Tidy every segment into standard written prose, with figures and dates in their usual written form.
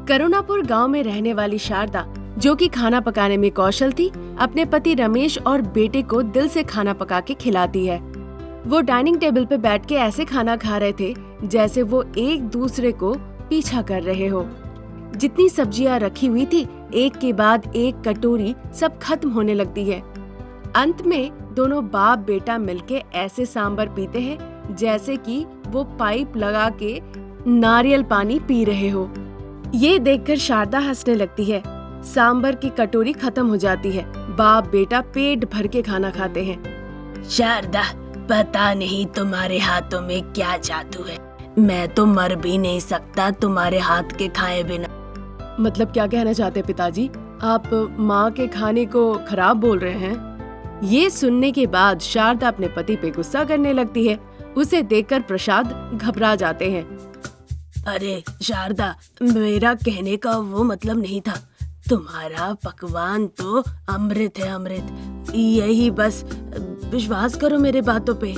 करुणापुर गांव में रहने वाली शारदा, जो कि खाना पकाने में कौशल थी, अपने पति रमेश और बेटे को दिल से खाना पका के खिलाती है। वो डाइनिंग टेबल पे बैठ के ऐसे खाना खा रहे थे जैसे वो एक दूसरे को पीछा कर रहे हो। जितनी सब्जियां रखी हुई थी, एक के बाद एक कटोरी सब खत्म होने लगती है। अंत में दोनों बाप बेटा मिलके ऐसे सांबर पीते हैं जैसे कि वो पाइप लगा के नारियल पानी पी रहे हो। ये देखकर शारदा हंसने लगती है। सांबर की कटोरी खत्म हो जाती है। बाप बेटा पेट भर के खाना खाते हैं। शारदा, पता नहीं तुम्हारे हाथों में क्या जादू है, मैं तो मर भी नहीं सकता तुम्हारे हाथ के खाए बिना। मतलब क्या कहना चाहते पिताजी? आप माँ के खाने को खराब बोल रहे हैं? ये सुनने के बाद शारदा अपने पति पे गुस्सा करने लगती है। उसे देखकर प्रसाद घबरा जाते हैं। अरे शारदा, मेरा कहने का वो मतलब नहीं था। तुम्हारा पकवान तो अमृत है, अमृत। यही बस विश्वास करो मेरे बातों पे।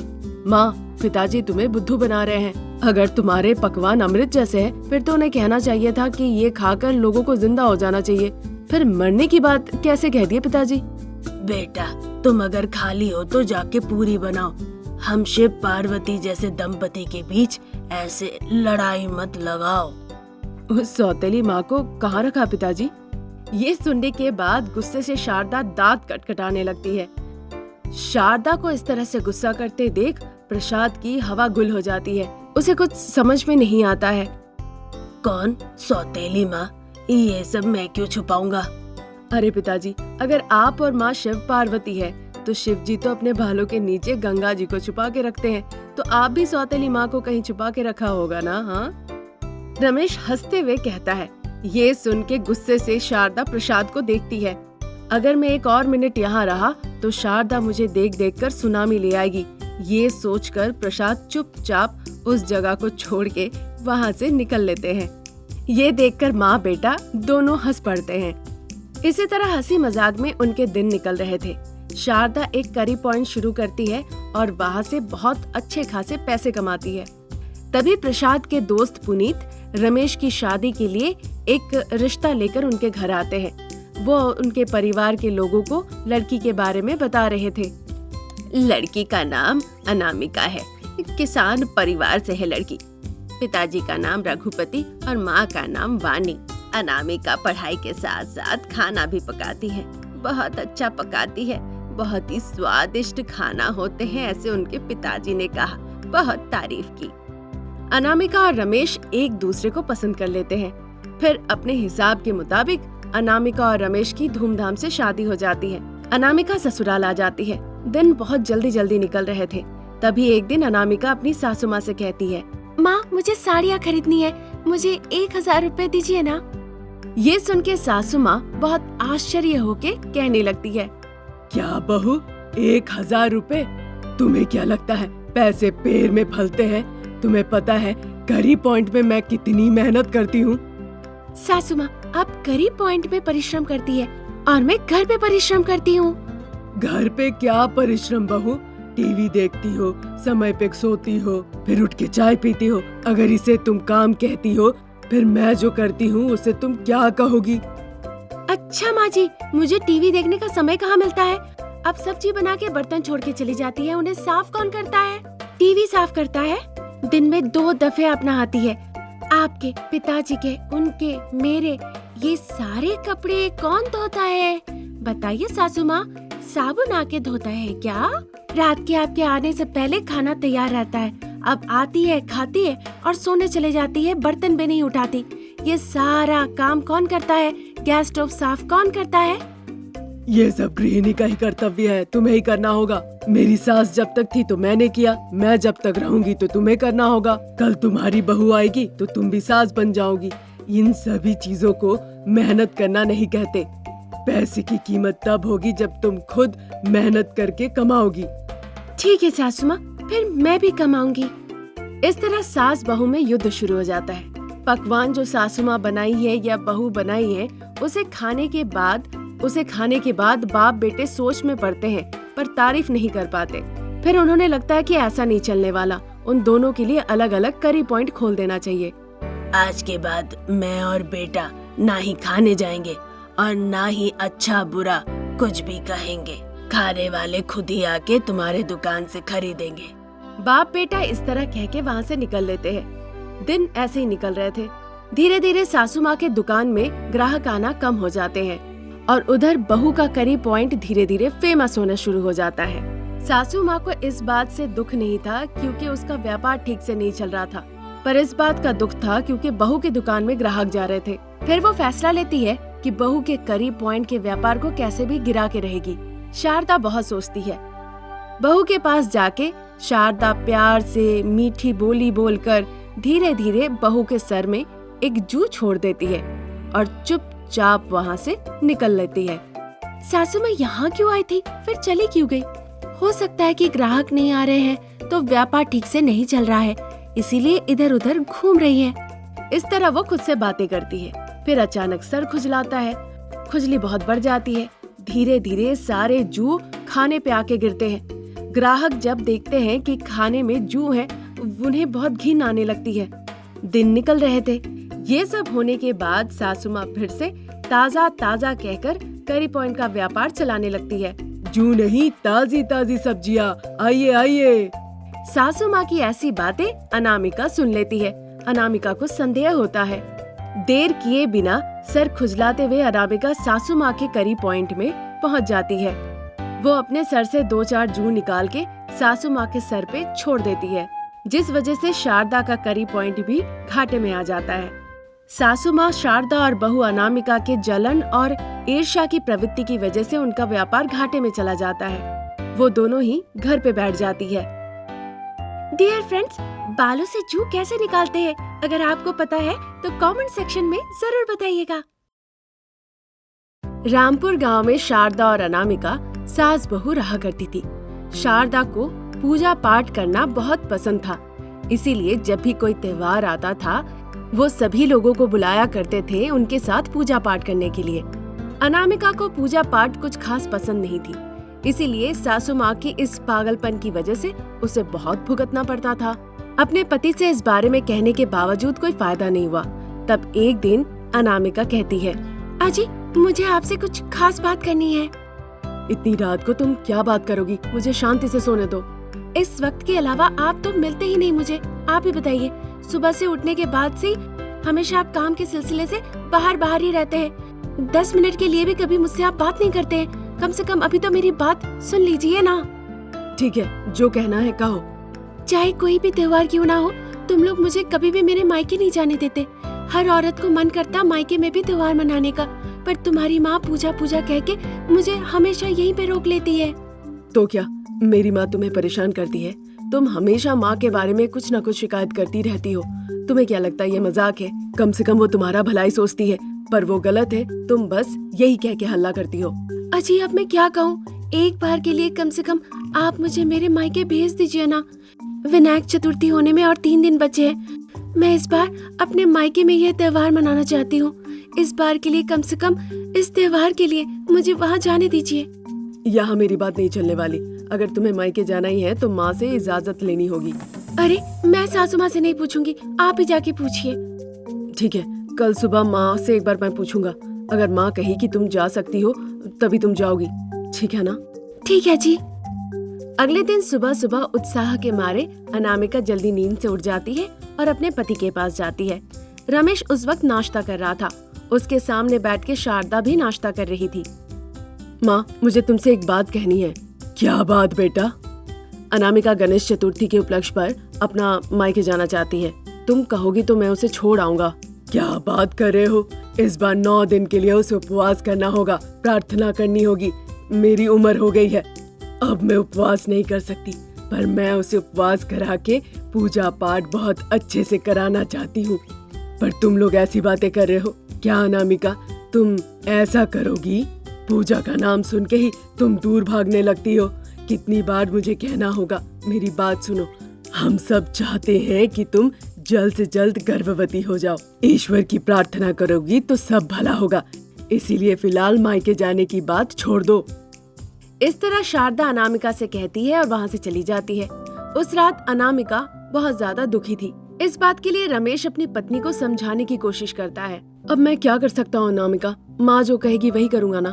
माँ, पिताजी तुम्हें बुद्धू बना रहे हैं। अगर तुम्हारे पकवान अमृत जैसे हैं, फिर तो उन्हें कहना चाहिए था कि ये खाकर लोगों को जिंदा हो जाना चाहिए। फिर मरने की बात कैसे कह दिए पिताजी? बेटा, तुम अगर खाली हो तो जाके पूरी बनाओ। हम शिव पार्वती जैसे दंपति के बीच ऐसे लड़ाई मत लगाओ। उस सौतेली माँ को कहाँ रखा पिताजी? ये सुनने के बाद गुस्से से शारदा दांत कटकटाने लगती है। शारदा को इस तरह से गुस्सा करते देख प्रसाद की हवा गुल हो जाती है। उसे कुछ समझ में नहीं आता है। कौन सौतेली माँ? ये सब मैं क्यों छुपाऊंगा? अरे पिताजी, अगर आप और माँ शिव पार्वती है तो शिव जी तो अपने बालों के नीचे गंगा जी को छुपा के रखते हैं, तो आप भी सौतेली माँ को कहीं छुपा के रखा होगा ना? हाँ, रमेश हंसते हुए कहता है। ये सुन के गुस्से से शारदा प्रसाद को देखती है। अगर मैं एक और मिनट यहाँ रहा तो शारदा मुझे देख देख कर सुनामी ले आएगी। ये सोचकर प्रसाद चुपचाप उस जगह को छोड़ के वहाँ से निकल लेते हैं। ये देखकर माँ बेटा दोनों हंस पड़ते हैं। इसी तरह हंसी मजाक में उनके दिन निकल रहे थे। शारदा एक करी पॉइंट शुरू करती है और वहाँ से बहुत अच्छे खासे पैसे कमाती है। तभी प्रसाद के दोस्त पुनीत रमेश की शादी के लिए एक रिश्ता लेकर उनके घर आते हैं। वो उनके परिवार के लोगों को लड़की के बारे में बता रहे थे। लड़की का नाम अनामिका है, किसान परिवार से है लड़की। पिताजी का नाम रघुपति और माँ का नाम वाणी। अनामिका पढ़ाई के साथ साथ खाना भी पकाती है, बहुत अच्छा पकाती है। बहुत ही स्वादिष्ट खाना होते हैं, ऐसे उनके पिताजी ने कहा। बहुत तारीफ की। अनामिका और रमेश एक दूसरे को पसंद कर लेते हैं। फिर अपने हिसाब के मुताबिक अनामिका और रमेश की धूमधाम से शादी हो जाती है। अनामिका ससुराल आ जाती है। दिन बहुत जल्दी जल्दी निकल रहे थे। तभी एक दिन अनामिका अपनी सासू माँ से कहती है, माँ, मुझे साड़ियाँ खरीदनी है, मुझे 1000 रुपए दीजिए ना। ये सुन के सासू माँ बहुत आश्चर्य होके कहने लगती है, क्या बहू, 1000 रुपए? तुम्हें क्या लगता है पैसे पैर में फलते हैं? तुम्हें पता है करी पॉइंट में मैं कितनी मेहनत करती हूँ? सासू माँ, आप करी पॉइंट में परिश्रम करती है और मैं घर पे परिश्रम करती हूँ। घर पे क्या परिश्रम बहू? टीवी देखती हो, समय पे सोती हो, फिर उठ के चाय पीती हो। अगर इसे तुम काम कहती हो, फिर मैं जो करती हूँ उसे तुम क्या कहोगी? अच्छा माँ जी, मुझे टीवी देखने का समय कहाँ मिलता है? अब सब्जी बना के बर्तन छोड़ के चली जाती है, उन्हें साफ कौन करता है? टीवी साफ करता है। दिन में 2 दफे आप नहाती है। आपके, पिताजी के, उनके, मेरे, ये सारे कपड़े कौन धोता है? बताइए सासू माँ, साबुन आके धोता है क्या? रात के आपके आने से पहले खाना तैयार रहता है। अब आती है, खाती है और सोने चले जाती है, बर्तन भी नहीं उठाती। ये सारा काम कौन करता है? गैस स्टोव साफ कौन करता है? ये सब गृहिणी का ही कर्तव्य है, तुम्हें ही करना होगा। मेरी सास जब तक थी तो मैंने किया, मैं जब तक रहूंगी तो तुम्हें करना होगा। कल तुम्हारी बहू आएगी तो तुम भी सास बन जाओगी। इन सभी चीजों को मेहनत करना नहीं कहते। पैसे की कीमत तब होगी जब तुम खुद मेहनत करके कमाओगी। ठीक है सासू माँ, फिर मैं भी कमाऊंगी। इस तरह सास बहू में युद्ध शुरू हो जाता है। पकवान जो सासू माँ बनाई है या बहू बनाई है, उसे खाने के बाद बाप बेटे सोच में पड़ते हैं, पर तारीफ नहीं कर पाते। फिर उन्होंने लगता है कि ऐसा नहीं चलने वाला, उन दोनों के लिए अलग अलग करी पॉइंट खोल देना चाहिए। आज के बाद मैं और बेटा ना ही खाने जाएंगे और ना ही अच्छा बुरा कुछ भी कहेंगे। खाने वाले खुद ही आके तुम्हारे दुकान से खरीदेंगे। बाप बेटा इस तरह कह के वहाँ से निकल लेते हैं। दिन ऐसे ही निकल रहे थे। धीरे धीरे सासू माँ के दुकान में ग्राहक आना कम हो जाते हैं और उधर बहू का करी पॉइंट धीरे धीरे फेमस होना शुरू हो जाता है। सासू माँ को इस बात से दुख नहीं था क्योंकि उसका व्यापार ठीक से नहीं चल रहा था, पर इस बात का दुख था क्योंकि बहू की दुकान में ग्राहक जा रहे थे। फिर वो फैसला लेती है कि बहू के करी पॉइंट के व्यापार को कैसे भी गिरा के रहेगी। शारदा बहुत सोचती है। बहू के पास जाके शारदा प्यार से मीठी बोली बोलकर धीरे धीरे बहू के सर में एक जू छोड़ देती है और चुपचाप वहाँ से निकल लेती है। सासू माँ यहाँ क्यों आई थी, फिर चली क्यों गई? हो सकता है कि ग्राहक नहीं आ रहे हैं तो व्यापार ठीक से नहीं चल रहा है, इसीलिए इधर उधर घूम रही है। इस तरह वो खुद से बातें करती है। फिर अचानक सर खुजलाता है। खुजली बहुत बढ़ जाती है। धीरे धीरे सारे जू खाने पे आके गिरते हैं। ग्राहक जब देखते हैं कि खाने में जू है, उन्हें बहुत घिन आने लगती है। दिन निकल रहे थे। ये सब होने के बाद सासू माँ फिर से ताजा ताजा कहकर करी पॉइंट का व्यापार चलाने लगती है। जू नहीं, ताजी ताजी सब्जियाँ, आइए आइए। सासू माँ की ऐसी बातें अनामिका सुन लेती है। अनामिका को संदेह होता है। देर किए बिना सर खुजलाते हुए अनामिका सासू माँ के करी पॉइंट में पहुँच जाती है। वो अपने सर से 2-4 जू निकाल के सासू माँ के सर पे छोड़ देती है, जिस वजह से शारदा का करी पॉइंट भी घाटे में आ जाता है। सासू माँ शारदा और बहू अनामिका के जलन और ईर्ष्या की प्रवृत्ति की वजह से उनका व्यापार घाटे में चला जाता है। वो दोनों ही घर पे बैठ जाती है। डियर फ्रेंड्स, बालों से जू कैसे निकालते हैं? अगर आपको पता है तो कमेंट सेक्शन में जरूर बताइएगा। रामपुर गांव में शारदा और अनामिका सास बहू रहा करती थी। शारदा को पूजा पाठ करना बहुत पसंद था, इसीलिए जब भी कोई त्योहार आता था वो सभी लोगों को बुलाया करते थे उनके साथ पूजा पाठ करने के लिए। अनामिका को पूजा पाठ कुछ खास पसंद नहीं थी, इसीलिए सासू माँ की इस पागलपन की वजह से उसे बहुत भुगतना पड़ता था। अपने पति से इस बारे में कहने के बावजूद कोई फायदा नहीं हुआ। तब एक दिन अनामिका कहती है, अजी मुझे आपसे कुछ खास बात करनी है। इतनी रात को तुम क्या बात करोगी? मुझे शांति से सोने दो। इस वक्त के अलावा आप तो मिलते ही नहीं मुझे। आप ही बताइए, सुबह से उठने के बाद से हमेशा आप काम के सिलसिले से बाहर ही रहते हैं। 10 मिनट के लिए भी कभी मुझसे आप बात नहीं करते हैं। कम से कम अभी तो मेरी बात सुन लीजिए ना। ठीक है, जो कहना है कहो। चाहे कोई भी त्योहार क्यों ना हो, तुम लोग मुझे कभी भी मेरे मायके नहीं जाने देते। हर औरत को मन करता मायके में भी त्योहार मनाने का, पर तुम्हारी माँ पूजा कह के मुझे हमेशा यहीं पे रोक लेती है। तो क्या मेरी माँ तुम्हें परेशान करती है? तुम हमेशा माँ के बारे में कुछ न कुछ शिकायत करती रहती हो। तुम्हें क्या लगता है ये मजाक है? कम से कम वो तुम्हारा भलाई सोचती है, पर वो गलत है। तुम बस यही कह के हल्ला करती हो। अजी अब मैं क्या कहूँ? एक बार के लिए कम से कम आप मुझे मेरे मायके भेज दीजिए ना। विनायक चतुर्थी होने में और 3 दिन बचे हैं। मैं इस बार अपने मायके में यह त्योहार मनाना चाहती हूँ। इस बार के लिए कम से कम इस त्योहार के लिए मुझे वहाँ जाने दीजिए। यहाँ मेरी बात नहीं चलने वाली। अगर तुम्हें मायके जाना ही है तो माँ से इजाजत लेनी होगी। अरे मैं सासू माँ से नहीं पूछूंगी, आप ही जाके पूछिए। ठीक है, कल सुबह माँ से एक बार मैं पूछूंगा। अगर माँ कही कि तुम जा सकती हो तभी तुम जाओगी, ठीक है ना? ठीक है जी। अगले दिन सुबह उत्साह के मारे अनामिका जल्दी नींद से उठ जाती है और अपने पति के पास जाती है। रमेश उस वक्त नाश्ता कर रहा था। उसके सामने बैठ के शारदा भी नाश्ता कर रही थी। माँ, मुझे तुमसे एक बात कहनी है। क्या बात बेटा? अनामिका गणेश चतुर्थी के उपलक्ष्य पर अपना मायके जाना चाहती है। तुम कहोगी तो मैं उसे छोड़ आऊंगा। क्या बात कर रहे हो? इस बार 9 दिन के लिए उसे उपवास करना होगा, प्रार्थना करनी होगी। मेरी उम्र हो गई है, अब मैं उपवास नहीं कर सकती, पर मैं उसे उपवास करा के पूजा पाठ बहुत अच्छे से कराना चाहती हूँ। पर तुम लोग ऐसी बातें कर रहे हो। क्या अनामिका, तुम ऐसा करोगी? पूजा का नाम सुन के ही तुम दूर भागने लगती हो। कितनी बार मुझे कहना होगा? मेरी बात सुनो। हम सब चाहते हैं कि तुम जल्द से जल्द गर्भवती हो जाओ। ईश्वर की प्रार्थना करोगी तो सब भला होगा। इसीलिए फिलहाल मायके जाने की बात छोड़ दो। इस तरह शारदा अनामिका से कहती है और वहाँ से चली जाती है। उस रात अनामिका बहुत ज्यादा दुखी थी। इस बात के लिए रमेश अपनी पत्नी को समझाने की कोशिश करता है, अब मैं क्या कर सकता हूँ अनामिका, माँ जो कहेगी वही करूँगा ना।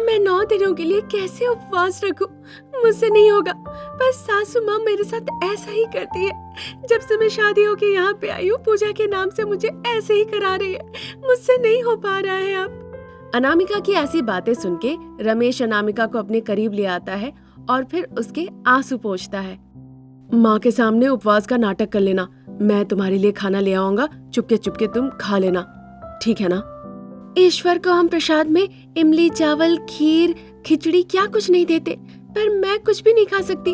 मैं 9 दिनों के लिए कैसे उपवास रखूं? मुझसे नहीं होगा। बस सासू माँ मेरे साथ ऐसा ही करती है। जब से मैं शादी होके यहाँ पे आई हूँ, पूजा के नाम से मुझे ऐसे ही करा रही है। मुझसे नहीं हो पा रहा है अब। अनामिका की ऐसी बातें सुन के रमेश अनामिका को अपने करीब ले आता है और फिर उसके आंसू पोंछता है। माँ के सामने उपवास का नाटक कर लेना, मैं तुम्हारे लिए खाना ले आऊंगा, चुपके चुपके तुम खा लेना, ठीक है ना? ईश्वर को हम प्रसाद में इमली, चावल, खीर, खिचड़ी क्या कुछ नहीं देते, पर मैं कुछ भी नहीं खा सकती।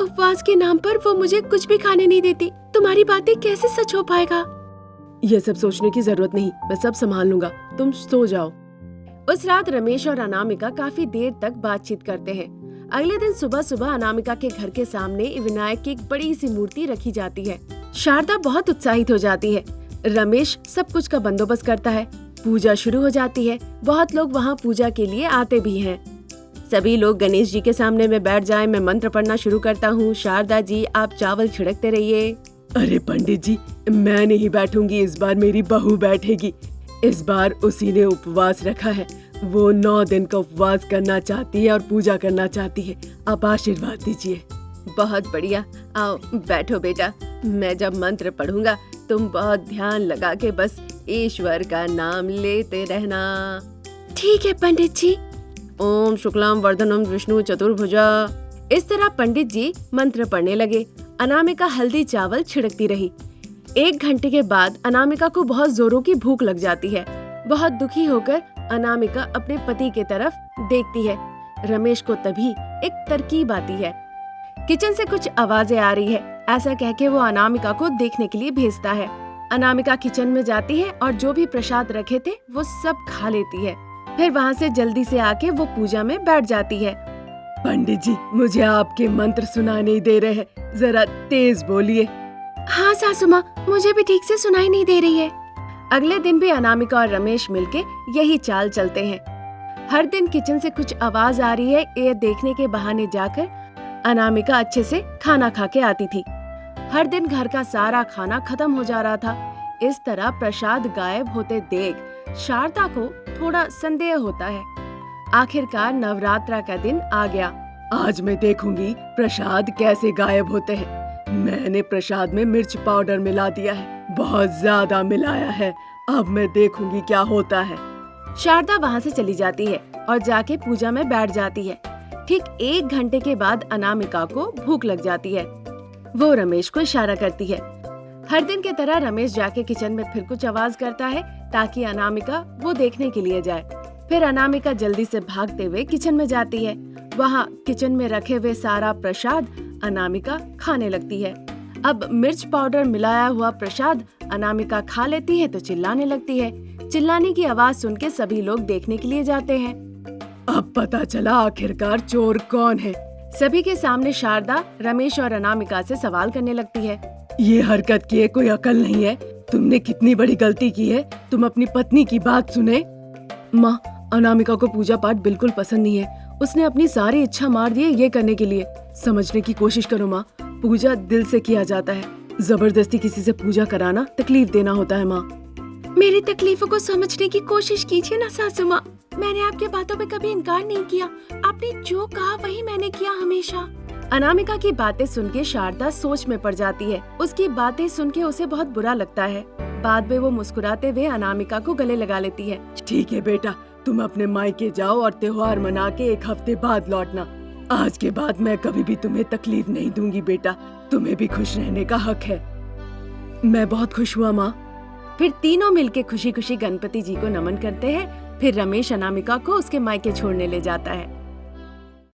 उपवास के नाम पर वो मुझे कुछ भी खाने नहीं देती। तुम्हारी बातें कैसे सच हो पाएगा? ये सब सोचने की जरूरत नहीं, मैं सब संभाल लूंगा, तुम सो जाओ। उस रात रमेश और अनामिका काफी देर तक बातचीत करते हैं। अगले दिन सुबह सुबह अनामिका के घर के सामने विनायक की एक बड़ी सी मूर्ति रखी जाती है। शारदा बहुत उत्साहित हो जाती है। रमेश सब कुछ का बंदोबस्त करता है। पूजा शुरू हो जाती है। बहुत लोग वहाँ पूजा के लिए आते भी हैं। सभी लोग गणेश जी के सामने में बैठ जाएं, मैं मंत्र पढ़ना शुरू करता हूँ। शारदा जी आप चावल छिड़कते रहिए। अरे पंडित जी, मैं नहीं बैठूंगी, इस बार मेरी बहू बैठेगी। इस बार उसी ने उपवास रखा है, वो 9 दिन का उपवास करना चाहती है और पूजा करना चाहती है, आप आशीर्वाद दीजिए। बहुत बढ़िया, आओ बैठो बेटा। मैं जब मंत्र पढ़ूंगा तुम बहुत ध्यान लगा के बस ईश्वर का नाम लेते रहना। ठीक है पंडित जी। ओम शुक्लाम वर्धनम विष्णु चतुर्भुजा। इस तरह पंडित जी मंत्र पढ़ने लगे। अनामिका हल्दी चावल छिड़कती रही। 1 घंटे के बाद अनामिका को बहुत जोरों की भूख लग जाती है। बहुत दुखी होकर अनामिका अपने पति के तरफ देखती है। रमेश को तभी एक तरकीब आती है। किचन से कुछ आवाजें आ रही है, ऐसा कह के वो अनामिका को देखने के लिए भेजता है। अनामिका किचन में जाती है और जो भी प्रसाद रखे थे वो सब खा लेती है। फिर वहाँ से जल्दी से आके वो पूजा में बैठ जाती है। पंडित जी, मुझे आपके मंत्र सुनाई नहीं दे रहे हैं, जरा तेज बोलिए। हाँ सासू माँ, मुझे भी ठीक से सुनाई नहीं दे रही है। अगले दिन भी अनामिका और रमेश मिलके यही चाल चलते हैं। हर दिन किचन से कुछ आवाज आ रही है ये देखने के बहाने जाकर अनामिका अच्छे से खाना खा के आती थी। हर दिन घर का सारा खाना खत्म हो जा रहा था। इस तरह प्रसाद गायब होते देख शारदा को थोड़ा संदेह होता है। आखिरकार नवरात्रा का दिन आ गया। आज मैं देखूंगी प्रसाद कैसे गायब होते हैं। मैंने प्रसाद में मिर्च पाउडर मिला दिया है, बहुत ज्यादा मिलाया है। अब मैं देखूंगी क्या होता है। शारदा वहाँ से चली जाती है और जाके पूजा में बैठ जाती है। ठीक 1 घंटे के बाद अनामिका को भूख लग जाती है। वो रमेश को इशारा करती है। हर दिन की तरह रमेश जाके किचन में फिर कुछ आवाज करता है ताकि अनामिका वो देखने के लिए जाए। फिर अनामिका जल्दी से भागते हुए किचन में जाती है। वहाँ किचन में रखे हुए सारा प्रसाद अनामिका खाने लगती है। अब मिर्च पाउडर मिलाया हुआ प्रसाद अनामिका खा लेती है तो चिल्लाने लगती है। चिल्लाने की आवाज सुन के सभी लोग देखने के लिए जाते हैं। अब पता चला आखिरकार चोर कौन है। सभी के सामने शारदा रमेश और अनामिका से सवाल करने लगती है। ये हरकत किए कोई अकल नहीं है? तुमने कितनी बड़ी गलती की है, तुम अपनी पत्नी की बात सुने। माँ, अनामिका को पूजा पाठ बिल्कुल पसंद नहीं है। उसने अपनी सारी इच्छा मार दी है ये करने के लिए। समझने की कोशिश करो माँ, पूजा दिल से किया जाता है। जबरदस्ती किसी से पूजा कराना तकलीफ देना होता है। माँ, मेरी तकलीफों को समझने की कोशिश कीजिए ना सासू माँ। मैंने आपके बातों पे कभी इनकार नहीं किया। आपने जो कहा वही मैंने किया हमेशा। अनामिका की बातें सुन के शारदा सोच में पड़ जाती है। उसकी बातें सुन के उसे बहुत बुरा लगता है। बाद में वो मुस्कुराते हुए अनामिका को गले लगा लेती है। ठीक है बेटा, तुम अपने मायके जाओ और त्योहार मना के 1 हफ्ते बाद लौटना। आज के बाद मैं कभी भी तुम्हें तकलीफ नहीं दूंगी बेटा, तुम्हें भी खुश रहने का हक है। मैं बहुत खुश हुआ माँ। फिर तीनों मिलके खुशी खुशी गणपति जी को नमन करते हैं। फिर रमेश अनामिका को उसके मायके छोड़ने ले जाता है।